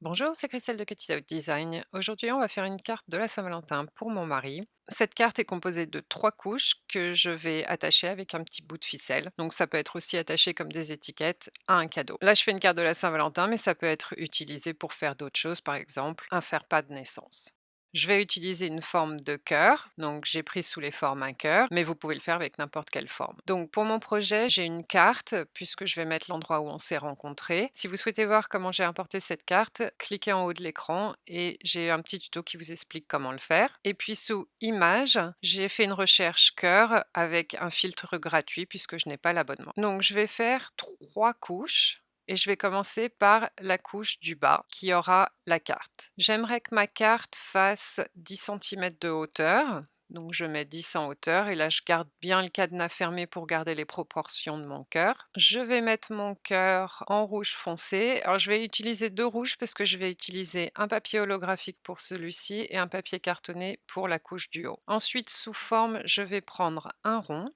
Bonjour, c'est Christelle de Cut Out Design. Aujourd'hui, on va faire une carte de la Saint-Valentin pour mon mari. Cette carte est composée de 3 couches que je vais attacher avec un petit bout de ficelle. Donc ça peut être aussi attaché comme des étiquettes à un cadeau. Là, je fais une carte de la Saint-Valentin, mais ça peut être utilisé pour faire d'autres choses, par exemple un faire-pas de naissance. Je vais utiliser une forme de cœur, donc j'ai pris sous les formes un cœur, mais vous pouvez le faire avec n'importe quelle forme. Donc pour mon projet, j'ai une carte, puisque je vais mettre l'endroit où on s'est rencontrés. Si vous souhaitez voir comment j'ai importé cette carte, cliquez en haut de l'écran et j'ai un petit tuto qui vous explique comment le faire. Et puis sous Images, j'ai fait une recherche cœur avec un filtre gratuit puisque je n'ai pas l'abonnement. Donc je vais faire 3 couches. Et je vais commencer par la couche du bas qui aura la carte. J'aimerais que ma carte fasse 10 centimètres de hauteur. Donc je mets 10 en hauteur et là je garde bien le cadenas fermé pour garder les proportions de mon cœur. Je vais mettre mon cœur en rouge foncé. Alors je vais utiliser 2 rouges parce que je vais utiliser un papier holographique pour celui-ci et un papier cartonné pour la couche du haut. Ensuite, sous forme, je vais prendre un rond.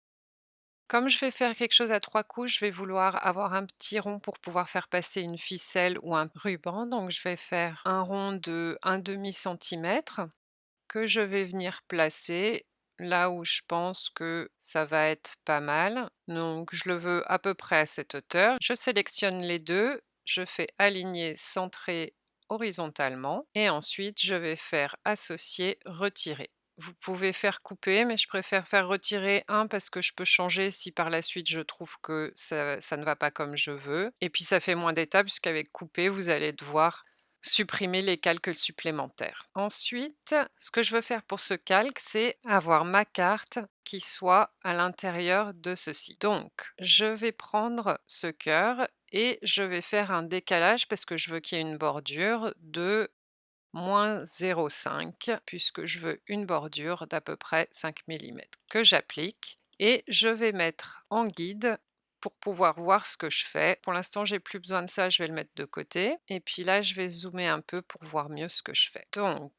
Comme je vais faire quelque chose à 3 couches, je vais vouloir avoir un petit rond pour pouvoir faire passer une ficelle ou un ruban. Donc je vais faire un rond de 1/2 centimètre que je vais venir placer là où je pense que ça va être pas mal. Donc je le veux à peu près à cette hauteur. Je sélectionne les deux, je fais aligner, centrer horizontalement et ensuite je vais faire associer, retirer. Vous pouvez faire couper, mais je préfère faire retirer un parce que je peux changer si par la suite je trouve que ça ne va pas comme je veux. Et puis ça fait moins d'étapes puisqu'avec couper, vous allez devoir supprimer les calques supplémentaires. Ensuite, ce que je veux faire pour ce calque, c'est avoir ma carte qui soit à l'intérieur de ceci. Donc, je vais prendre ce cœur et je vais faire un décalage parce que je veux qu'il y ait une bordure de -0,5 puisque je veux une bordure d'à peu près 5 millimètres que j'applique et je vais mettre en guide pour pouvoir voir ce que je fais. Pour l'instant, j'ai plus besoin de ça, je vais le mettre de côté et puis là, je vais zoomer un peu pour voir mieux ce que je fais. Donc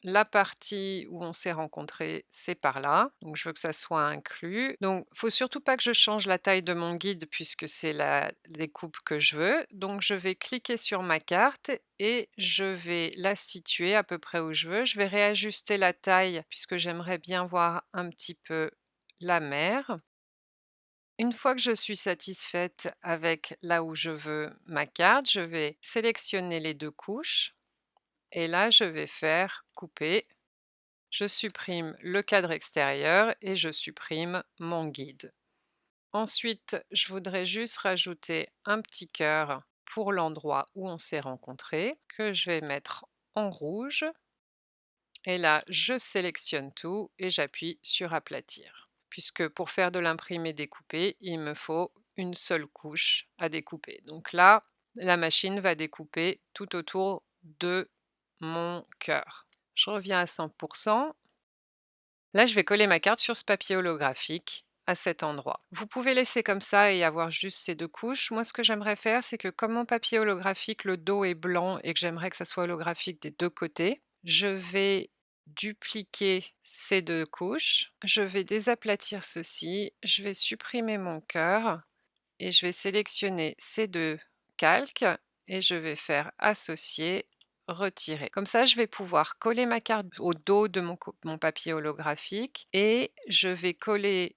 la partie où on s'est rencontrés, c'est par là, donc je veux que ça soit inclus. Donc faut surtout pas que je change la taille de mon guide puisque c'est la découpe que je veux. Donc je vais cliquer sur ma carte et je vais la situer à peu près où je veux. Je vais réajuster la taille puisque j'aimerais bien voir un petit peu la mer. Une fois que je suis satisfaite avec là où je veux ma carte, je vais sélectionner les 2 couches et là je vais faire couper. Je supprime le cadre extérieur et je supprime mon guide. Ensuite, je voudrais juste rajouter un petit cœur pour l'endroit où on s'est rencontrés, que je vais mettre en rouge. Et là, je sélectionne tout et j'appuie sur aplatir. Puisque pour faire de l'imprimé découpé, il me faut une seule couche à découper. Donc là, la machine va découper tout autour de mon cœur. Je reviens à 100%. Là, je vais coller ma carte sur ce papier holographique à cet endroit. Vous pouvez laisser comme ça et avoir juste ces 2 couches. Moi, ce que j'aimerais faire, c'est que comme mon papier holographique, le dos est blanc et que j'aimerais que ça soit holographique des 2 côtés, je vais dupliquer ces 2 couches. Je vais désaplatir ceci. Je vais supprimer mon cœur et je vais sélectionner ces 2 calques et je vais faire associer, retirer. Comme ça, je vais pouvoir coller ma carte au dos de mon papier holographique et je vais coller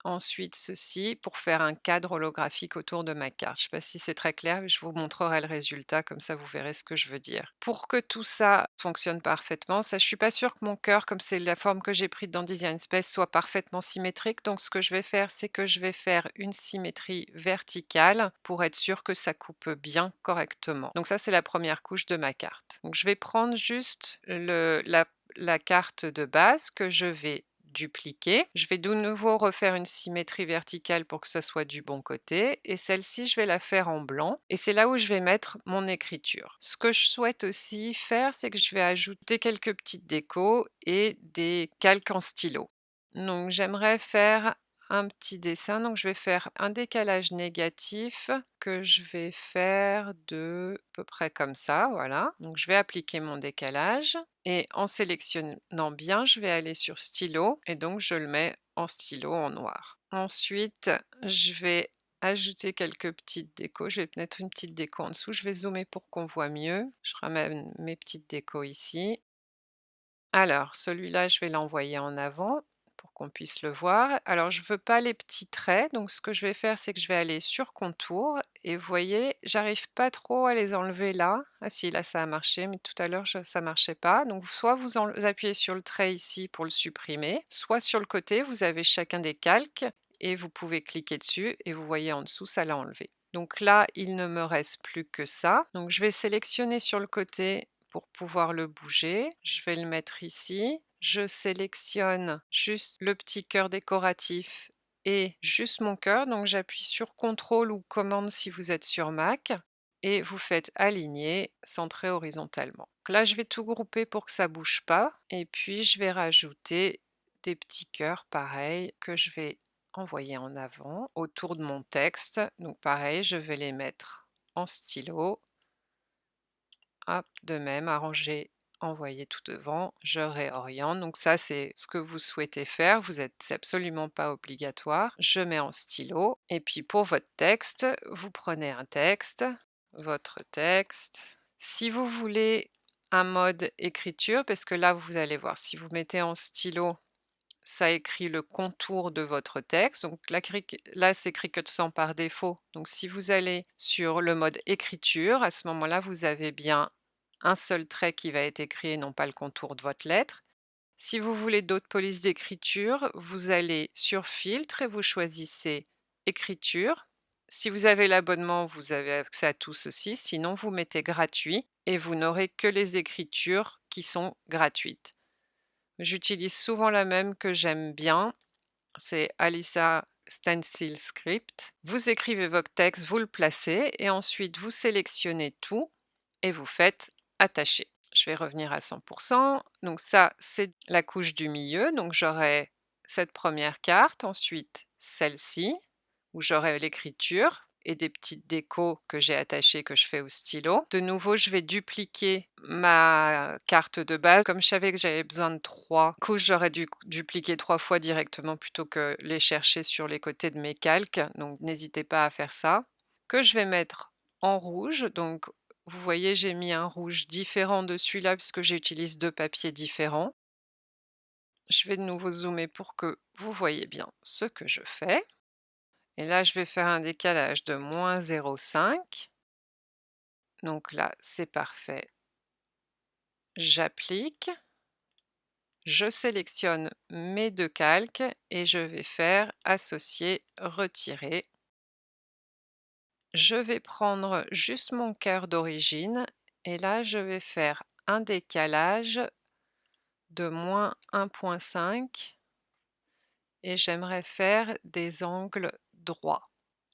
ensuite ceci pour faire un cadre holographique autour de ma carte. Je ne sais pas si c'est très clair, mais je vous montrerai le résultat, comme ça vous verrez ce que je veux dire. Pour que tout ça fonctionne parfaitement, ça je suis pas sûre que mon cœur, comme c'est la forme que j'ai prise dans Design Space, soit parfaitement symétrique. Donc ce que je vais faire, c'est que je vais faire une symétrie verticale pour être sûre que ça coupe bien correctement. Donc ça c'est la première couche de ma carte. Donc je vais prendre juste la carte de base que je vais dupliquer. Je vais de nouveau refaire une symétrie verticale pour que ça soit du bon côté et celle-ci, je vais la faire en blanc et c'est là où je vais mettre mon écriture. Ce que je souhaite aussi faire, c'est que je vais ajouter quelques petites décos et des calques en stylo. Donc j'aimerais faire un petit dessin, donc je vais faire un décalage négatif que je vais faire de à peu près comme ça, voilà. Donc je vais appliquer mon décalage et en sélectionnant bien, je vais aller sur stylo et donc je le mets en stylo en noir. Ensuite, je vais ajouter quelques petites décos. Je vais mettre une petite déco en dessous. Je vais zoomer pour qu'on voit mieux. Je ramène mes petites décos ici. Alors, celui-là, je vais l'envoyer en avant pour qu'on puisse le voir. Alors, je veux pas les petits traits, donc ce que je vais faire, c'est que je vais aller sur contour et vous voyez, j'arrive pas trop à les enlever là. Ah si, là ça a marché, mais tout à l'heure ça marchait pas. Donc soit vous appuyez sur le trait ici pour le supprimer, soit sur le côté, vous avez chacun des calques et vous pouvez cliquer dessus et vous voyez en dessous, ça l'a enlevé. Donc là, il ne me reste plus que ça. Donc je vais sélectionner sur le côté pour pouvoir le bouger. Je vais le mettre ici. Je sélectionne juste le petit cœur décoratif et juste mon cœur. Donc j'appuie sur CTRL ou commande si vous êtes sur Mac et vous faites aligner, centrer horizontalement. Donc là, je vais tout grouper pour que ça bouge pas et puis je vais rajouter des petits cœurs pareil que je vais envoyer en avant autour de mon texte. Donc pareil, je vais les mettre en stylo. Hop, de même, arranger, envoyer tout devant, je réoriente. Donc ça, c'est ce que vous souhaitez faire. C'est absolument pas obligatoire. Je mets en stylo. Et puis pour votre texte, vous prenez un texte, votre texte. Si vous voulez un mode écriture, parce que là, vous allez voir, si vous mettez en stylo, ça écrit le contour de votre texte. Donc là, c'est Cricut 100 par défaut. Donc si vous allez sur le mode écriture, à ce moment-là, vous avez bien un seul trait qui va être écrit et non pas le contour de votre lettre. Si vous voulez d'autres polices d'écriture, vous allez sur filtre et vous choisissez écriture. Si vous avez l'abonnement, vous avez accès à tout ceci. Sinon, vous mettez gratuit et vous n'aurez que les écritures qui sont gratuites. J'utilise souvent la même que j'aime bien, c'est Alisa Stencil Script. Vous écrivez votre texte, vous le placez et ensuite vous sélectionnez tout et vous faites attacher. Je vais revenir à 100%. Donc ça, c'est la couche du milieu. Donc j'aurai cette première carte, ensuite celle-ci, où j'aurai l'écriture et des petites décos que j'ai attachées que je fais au stylo. De nouveau, je vais dupliquer ma carte de base. Comme je savais que j'avais besoin de 3 couches, j'aurais dû dupliquer 3 fois directement plutôt que les chercher sur les côtés de mes calques. Donc n'hésitez pas à faire ça. Que je vais mettre en rouge. Donc vous voyez, j'ai mis un rouge différent de celui-là puisque j'utilise 2 papiers différents. Je vais de nouveau zoomer pour que vous voyez bien ce que je fais. Et là, je vais faire un décalage de -0,5. Donc là, c'est parfait. J'applique. Je sélectionne mes 2 calques et je vais faire associer, retirer. Je vais prendre juste mon cœur d'origine et là, je vais faire un décalage de -1,5 et j'aimerais faire des angles droits.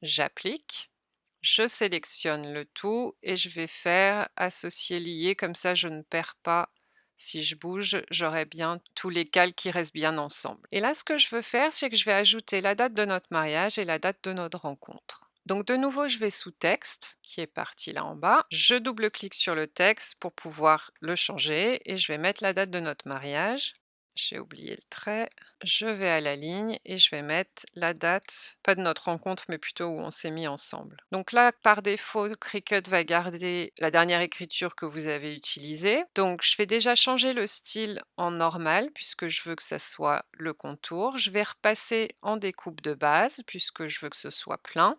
J'applique. Je sélectionne le tout et je vais faire associer lier, comme ça je ne perds pas. Si je bouge, j'aurai bien tous les calques qui restent bien ensemble. Et là, ce que je veux faire, c'est que je vais ajouter la date de notre mariage et la date de notre rencontre. Donc de nouveau, je vais sous texte, qui est parti là en bas. Je double-clique sur le texte pour pouvoir le changer et je vais mettre la date de notre mariage. J'ai oublié le trait. Je vais à la ligne et je vais mettre la date, pas de notre rencontre, mais plutôt où on s'est mis ensemble. Donc là, par défaut, Cricut va garder la dernière écriture que vous avez utilisée. Donc je vais déjà changer le style en normal, puisque je veux que ça soit le contour. Je vais repasser en découpe de base, puisque je veux que ce soit plein.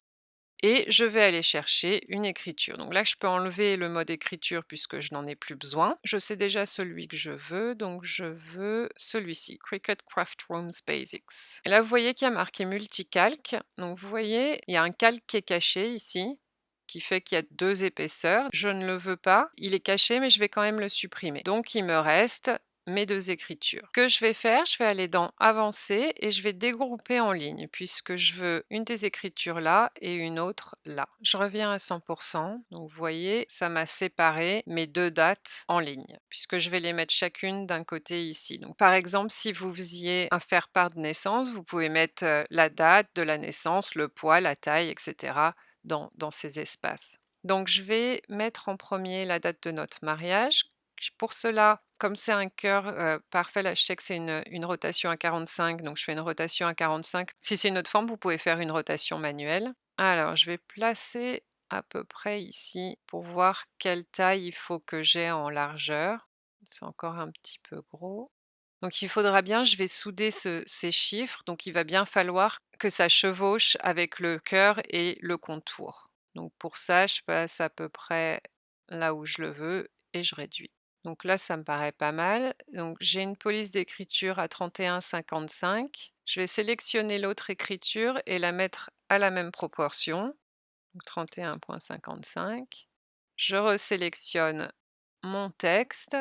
Et je vais aller chercher une écriture. Donc là, je peux enlever le mode écriture puisque je n'en ai plus besoin. Je sais déjà celui que je veux, donc je veux celui-ci, Cricut Craft Rooms Basics. Et là, vous voyez qu'il y a marqué multicalque. Donc vous voyez, il y a un calque qui est caché ici, qui fait qu'il y a 2 épaisseurs. Je ne le veux pas, il est caché, mais je vais quand même le supprimer. Donc il me reste mes 2 écritures. Ce que je vais faire, je vais aller dans Avancer et je vais dégrouper en ligne puisque je veux une des écritures là et une autre là. Je reviens à 100%. Donc vous voyez, ça m'a séparé mes 2 dates en ligne puisque je vais les mettre chacune d'un côté ici. Donc par exemple, si vous faisiez un faire-part de naissance, vous pouvez mettre la date de la naissance, le poids, la taille, etc. dans ces espaces. Donc je vais mettre en premier la date de notre mariage. Pour cela, comme c'est un cœur parfait, là je sais que c'est une rotation à 45, donc je fais une rotation à 45. Si c'est une autre forme, vous pouvez faire une rotation manuelle. Alors, je vais placer à peu près ici pour voir quelle taille il faut que j'ai en largeur. C'est encore un petit peu gros. Donc il faudra bien, je vais souder ces chiffres, donc il va bien falloir que ça chevauche avec le cœur et le contour. Donc pour ça, je passe à peu près là où je le veux et je réduis. Donc là, ça me paraît pas mal. Donc j'ai une police d'écriture à 31,55. Je vais sélectionner l'autre écriture et la mettre à la même proportion, donc 31,55. Je resélectionne mon texte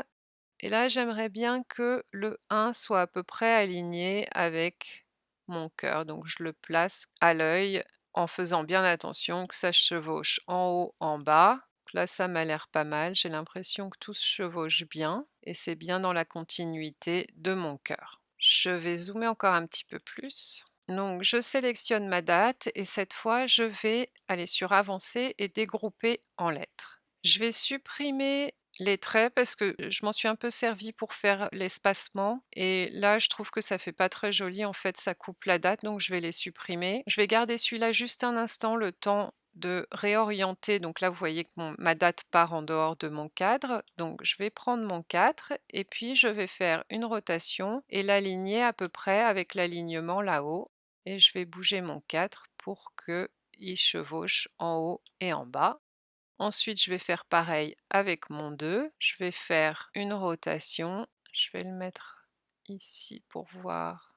et là, j'aimerais bien que le 1 soit à peu près aligné avec mon cœur. Donc je le place à l'œil en faisant bien attention que ça chevauche en haut, en bas. Donc là, ça m'a l'air pas mal. J'ai l'impression que tout se chevauche bien et c'est bien dans la continuité de mon cœur. Je vais zoomer encore un petit peu plus. Donc je sélectionne ma date et cette fois, je vais aller sur Avancer et dégrouper en lettres. Je vais supprimer les traits parce que je m'en suis un peu servie pour faire l'espacement et là je trouve que ça fait pas très joli, en fait ça coupe la date, donc je vais les supprimer. Je vais garder celui-là juste un instant, le temps de réorienter. Donc là vous voyez que ma date part en dehors de mon cadre, donc je vais prendre mon 4 et puis je vais faire une rotation et l'aligner à peu près avec l'alignement là-haut et je vais bouger mon 4 pour qu'il chevauche en haut et en bas. Ensuite, je vais faire pareil avec mon 2. Je vais faire une rotation. Je vais le mettre ici pour voir.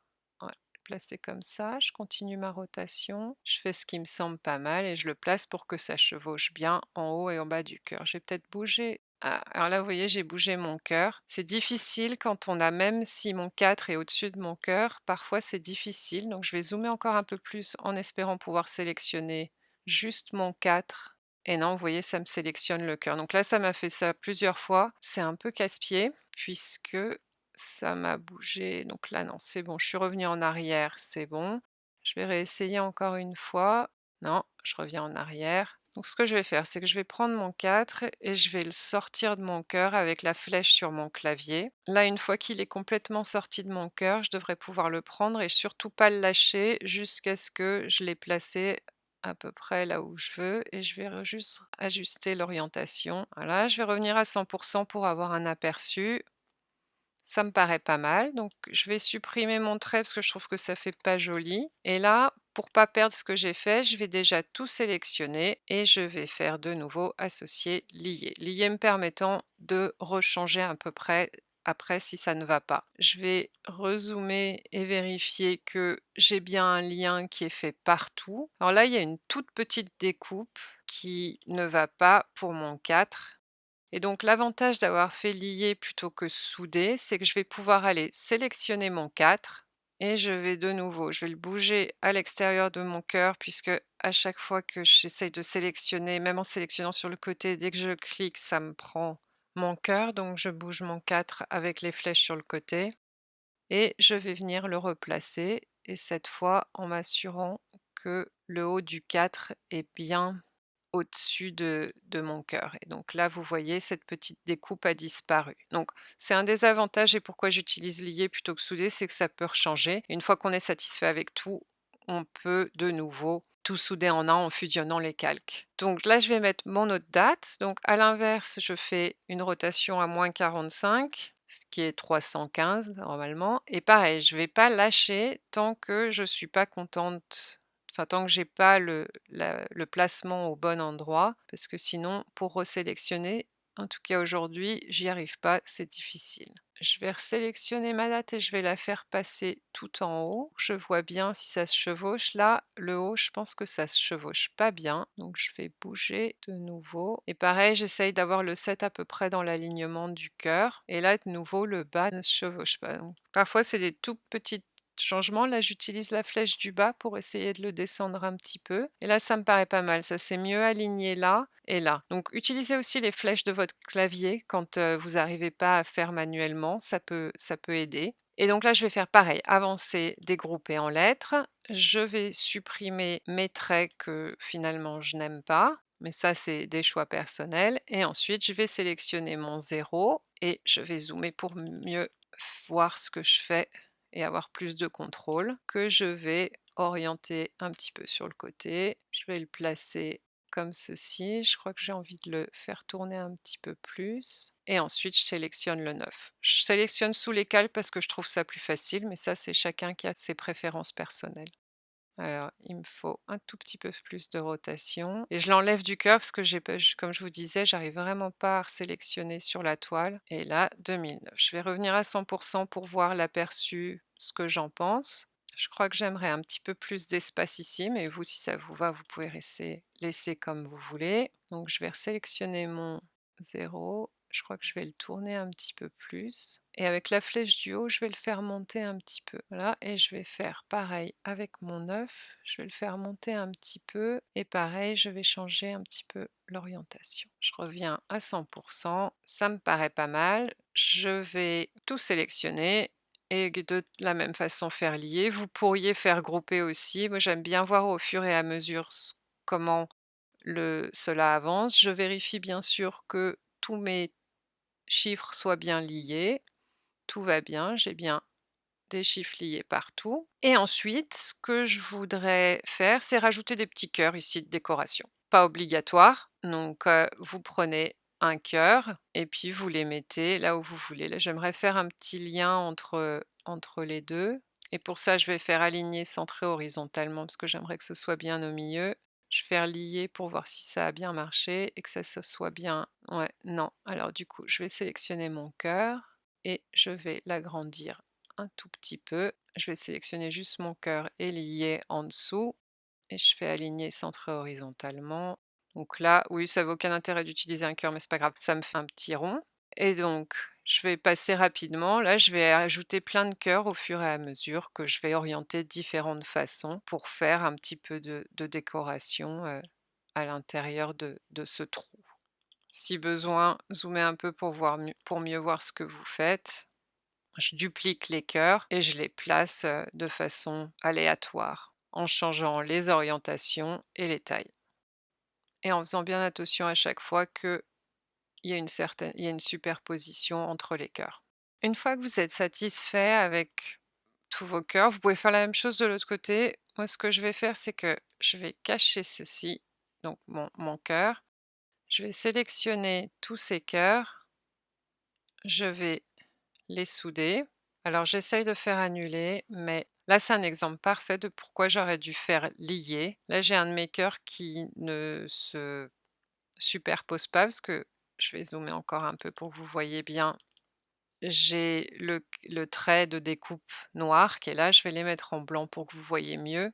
Ouais, le placer comme ça. Je continue ma rotation. Je fais ce qui me semble pas mal et je le place pour que ça chevauche bien en haut et en bas du cœur. J'ai peut-être bougé. Ah, alors là, vous voyez, j'ai bougé mon cœur. C'est difficile quand on a, même si mon 4 est au-dessus de mon cœur, parfois c'est difficile. Donc je vais zoomer encore un peu plus en espérant pouvoir sélectionner juste mon 4. Et non, vous voyez, ça me sélectionne le cœur. Donc là, ça m'a fait ça plusieurs fois. C'est un peu casse-pied puisque ça m'a bougé. Donc là, non, c'est bon. Je suis revenue en arrière, c'est bon. Je vais réessayer encore une fois. Non, je reviens en arrière. Donc ce que je vais faire, c'est que je vais prendre mon 4 et je vais le sortir de mon cœur avec la flèche sur mon clavier. Là, une fois qu'il est complètement sorti de mon cœur, je devrais pouvoir le prendre et surtout pas le lâcher jusqu'à ce que je l'ai placé à peu près là où je veux et je vais juste ajuster l'orientation. Voilà, je vais revenir à 100 pour avoir un aperçu. Ça me paraît pas mal, donc je vais supprimer mon trait parce que je trouve que ça fait pas joli. Et là, pour pas perdre ce que j'ai fait, je vais déjà tout sélectionner et je vais faire de nouveau associer, lier. Lier me permettant de rechanger à peu près après si ça ne va pas. Je vais rezoomer et vérifier que j'ai bien un lien qui est fait partout. Alors là, il y a une toute petite découpe qui ne va pas pour mon 4. Et donc l'avantage d'avoir fait lier plutôt que souder, c'est que je vais pouvoir aller sélectionner mon 4 et je vais de nouveau, je vais le bouger à l'extérieur de mon cœur puisque à chaque fois que j'essaye de sélectionner, même en sélectionnant sur le côté, dès que je clique, ça me prend mon cœur. Donc je bouge mon 4 avec les flèches sur le côté et je vais venir le replacer et cette fois en m'assurant que le haut du 4 est bien au-dessus de mon cœur. Et donc là, vous voyez, cette petite découpe a disparu. Donc c'est un des avantages et pourquoi j'utilise lier plutôt que souder, c'est que ça peut rechanger. Une fois qu'on est satisfait avec tout, on peut de nouveau tout souder en un en fusionnant les calques. Donc là, je vais mettre mon autre date. Donc à l'inverse, je fais une rotation à -45, ce qui est 315 normalement. Et pareil, je ne vais pas lâcher tant que je ne suis pas contente. Enfin, tant que j'ai pas le placement au bon endroit, parce que sinon, pour resélectionner, en tout cas aujourd'hui, j'y arrive pas, c'est difficile. Je vais resélectionner ma date et je vais la faire passer tout en haut. Je vois bien si ça se chevauche. Là, le haut, je pense que ça se chevauche pas bien. Donc, je vais bouger de nouveau. Et pareil, j'essaye d'avoir le 7 à peu près dans l'alignement du cœur. Et là, de nouveau, le bas ne se chevauche pas. Donc, parfois, c'est des tout petites changement. Là, j'utilise la flèche du bas pour essayer de le descendre un petit peu. Et là, ça me paraît pas mal. Ça s'est mieux aligné là et là. Donc, utilisez aussi les flèches de votre clavier quand vous n'arrivez pas à faire manuellement. Ça peut aider. Et donc là, je vais faire pareil. Avancer, dégrouper en lettres. Je vais supprimer mes traits que finalement je n'aime pas. Mais ça, c'est des choix personnels. Et ensuite, je vais sélectionner mon 0 et je vais zoomer pour mieux voir ce que je fais et avoir plus de contrôle, que je vais orienter un petit peu sur le côté. Je vais le placer comme ceci. Je crois que j'ai envie de le faire tourner un petit peu plus et ensuite je sélectionne le 9. Je sélectionne sous les cales parce que je trouve ça plus facile, mais ça, c'est chacun qui a ses préférences personnelles. Alors, il me faut un tout petit peu plus de rotation et je l'enlève du cœur parce que j'ai pas comme je vous disais, j'arrive vraiment pas à sélectionner sur la toile et là 2009. Je vais revenir à 100 pour voir l'aperçu, ce que j'en pense. Je crois que j'aimerais un petit peu plus d'espace ici, mais vous, si ça vous va, vous pouvez laisser comme vous voulez. Donc je vais resélectionner mon 0. Je crois que je vais le tourner un petit peu plus et avec la flèche du haut, je vais le faire monter un petit peu. Voilà, et je vais faire pareil avec mon 9. Je vais le faire monter un petit peu et pareil, je vais changer un petit peu l'orientation. Je reviens à 100 ça me paraît pas mal. Je vais tout sélectionner et de la même façon faire lier. Vous pourriez faire grouper aussi. Moi, j'aime bien voir au fur et à mesure comment cela avance. Je vérifie bien sûr que tous mes chiffres soient bien liés. Tout va bien, j'ai bien des chiffres liés partout. Et ensuite, ce que je voudrais faire, c'est rajouter des petits cœurs ici de décoration. Pas obligatoire, donc vous prenez un cœur et puis vous les mettez là où vous voulez. Là, j'aimerais faire un petit lien entre les deux. Et pour ça, je vais faire aligner, centrer horizontalement parce que j'aimerais que ce soit bien au milieu. Je vais relier pour voir si ça a bien marché et que ça se soit bien. Ouais, non. Alors du coup, je vais sélectionner mon cœur et je vais l'agrandir un tout petit peu. Je vais sélectionner juste mon cœur et lier en dessous et je fais aligner, centrer horizontalement. Donc là, oui, ça vaut aucun intérêt d'utiliser un cœur, mais c'est pas grave, ça me fait un petit rond. Et donc, je vais passer rapidement. Là, je vais ajouter plein de cœurs au fur et à mesure que je vais orienter de différentes façons pour faire un petit peu de décoration à l'intérieur de ce trou. Si besoin, zoomez un peu pour mieux voir ce que vous faites. Je duplique les cœurs et je les place de façon aléatoire en changeant les orientations et les tailles. Et en faisant bien attention à chaque fois qu'il y a il y a une superposition entre les cœurs. Une fois que vous êtes satisfait avec tous vos cœurs, vous pouvez faire la même chose de l'autre côté. Moi, ce que je vais faire, c'est que je vais cacher ceci, donc mon cœur. Je vais sélectionner tous ces cœurs. Je vais les souder. Alors j'essaye de faire annuler, mais là c'est un exemple parfait de pourquoi j'aurais dû faire lier. Là j'ai un de mes cœurs qui ne se superpose pas parce que je vais zoomer encore un peu pour que vous voyez bien. J'ai le trait de découpe noir qui est là, je vais les mettre en blanc pour que vous voyez mieux.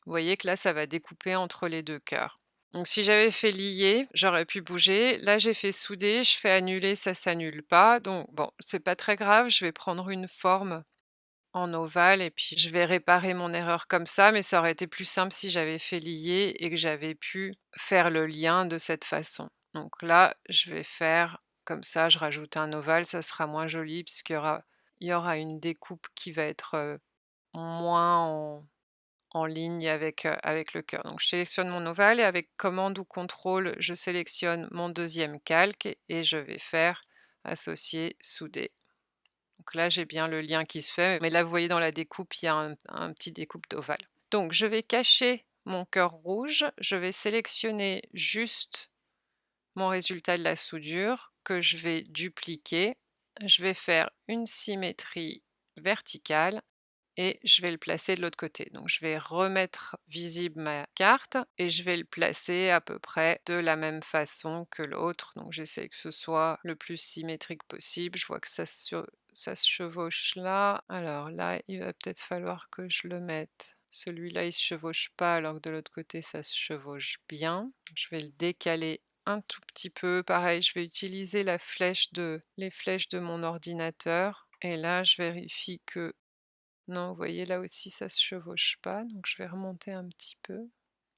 Vous voyez que là ça va découper entre les deux cœurs. Donc si j'avais fait lier, j'aurais pu bouger. Là, j'ai fait souder, je fais annuler, ça s'annule pas. Donc bon, c'est pas très grave, je vais prendre une forme en ovale et puis je vais réparer mon erreur comme ça, mais ça aurait été plus simple si j'avais fait lier et que j'avais pu faire le lien de cette façon. Donc là, je vais faire comme ça, je rajoute un ovale, ça sera moins joli il y aura une découpe qui va être moins en ligne avec le cœur. Donc je sélectionne mon ovale et avec commande ou contrôle, je sélectionne mon deuxième calque et je vais faire associer, souder. Donc là, j'ai bien le lien qui se fait, mais là, vous voyez dans la découpe, il y a un petit découpe d'ovale. Donc je vais cacher mon cœur rouge, je vais sélectionner juste mon résultat de la soudure que je vais dupliquer. Je vais faire une symétrie verticale et je vais le placer de l'autre côté. Donc je vais remettre visible ma carte et je vais le placer à peu près de la même façon que l'autre. Donc j'essaie que ce soit le plus symétrique possible. Je vois que ça se chevauche là. Alors là, il va peut-être falloir que je le mette. Celui-là, il se chevauche pas alors que de l'autre côté, ça se chevauche bien. Je vais le décaler un tout petit peu. Pareil, je vais utiliser les flèches de mon ordinateur. Et là, je vérifie que non, vous voyez, là aussi, ça se chevauche pas, donc je vais remonter un petit peu.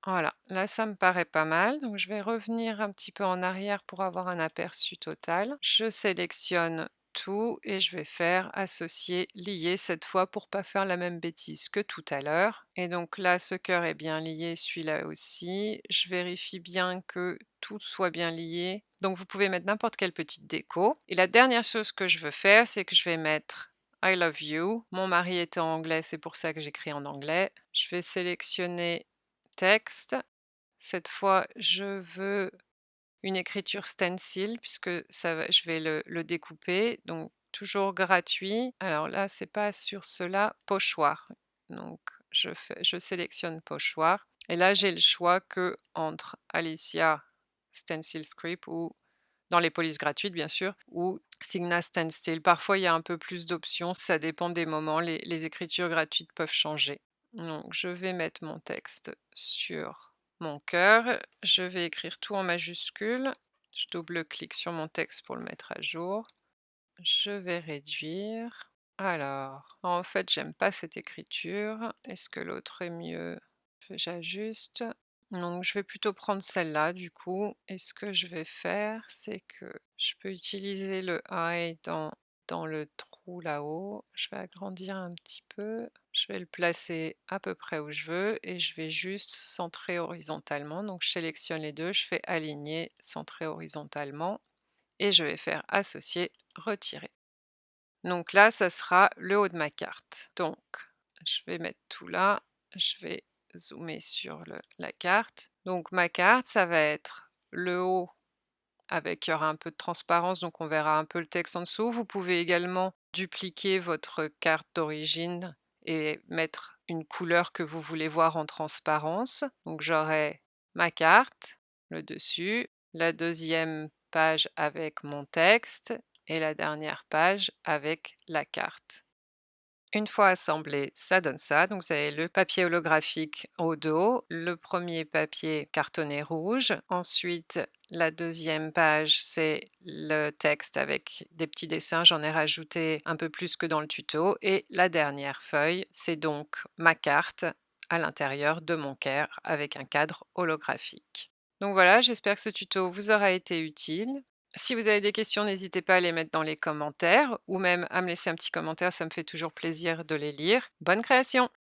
Voilà, là, ça me paraît pas mal, donc je vais revenir un petit peu en arrière pour avoir un aperçu total. Je sélectionne tout et je vais faire associer, lier cette fois pour pas faire la même bêtise que tout à l'heure. Et donc là, ce cœur est bien lié, celui-là aussi. Je vérifie bien que tout soit bien lié. Donc vous pouvez mettre n'importe quelle petite déco. Et la dernière chose que je veux faire, c'est que je vais mettre I love you. Mon mari était anglais, c'est pour ça que j'écris en anglais. Je vais sélectionner texte. Cette fois, je veux une écriture stencil puisque je vais le découper. Donc, toujours gratuit. Alors là, c'est pas sur cela, pochoir. Donc, je sélectionne pochoir. Et là, j'ai le choix que entre Alicia Stencil Script ou dans les polices gratuites, bien sûr, ou Signa Standstill. Parfois, il y a un peu plus d'options, ça dépend des moments. Les écritures gratuites peuvent changer. Donc, je vais mettre mon texte sur mon cœur. Je vais écrire tout en majuscule. Je double-clique sur mon texte pour le mettre à jour. Je vais réduire. Alors, en fait, j'aime pas cette écriture. Est-ce que l'autre est mieux? J'ajuste. Donc, je vais plutôt prendre celle-là, du coup. Et ce que je vais faire, c'est que je peux utiliser le I dans le trou là-haut. Je vais agrandir un petit peu. Je vais le placer à peu près où je veux et je vais juste centrer horizontalement. Donc, je sélectionne les deux, je fais aligner, centrer horizontalement et je vais faire associer, retirer. Donc là, ça sera le haut de ma carte. Donc, je vais mettre tout là. Je vais zoomer sur la carte. Donc, ma carte, ça va être le haut avec, il y aura un peu de transparence, donc on verra un peu le texte en dessous. Vous pouvez également dupliquer votre carte d'origine et mettre une couleur que vous voulez voir en transparence. Donc, j'aurai ma carte, le dessus, la deuxième page avec mon texte et la dernière page avec la carte. Une fois assemblé, ça donne ça. Donc, vous avez le papier holographique au dos, le premier papier cartonné rouge. Ensuite, la deuxième page, c'est le texte avec des petits dessins. J'en ai rajouté un peu plus que dans le tuto. Et la dernière feuille, c'est donc ma carte à l'intérieur de mon cœur avec un cadre holographique. Donc voilà, j'espère que ce tuto vous aura été utile. Si vous avez des questions, n'hésitez pas à les mettre dans les commentaires ou même à me laisser un petit commentaire, ça me fait toujours plaisir de les lire. Bonne création!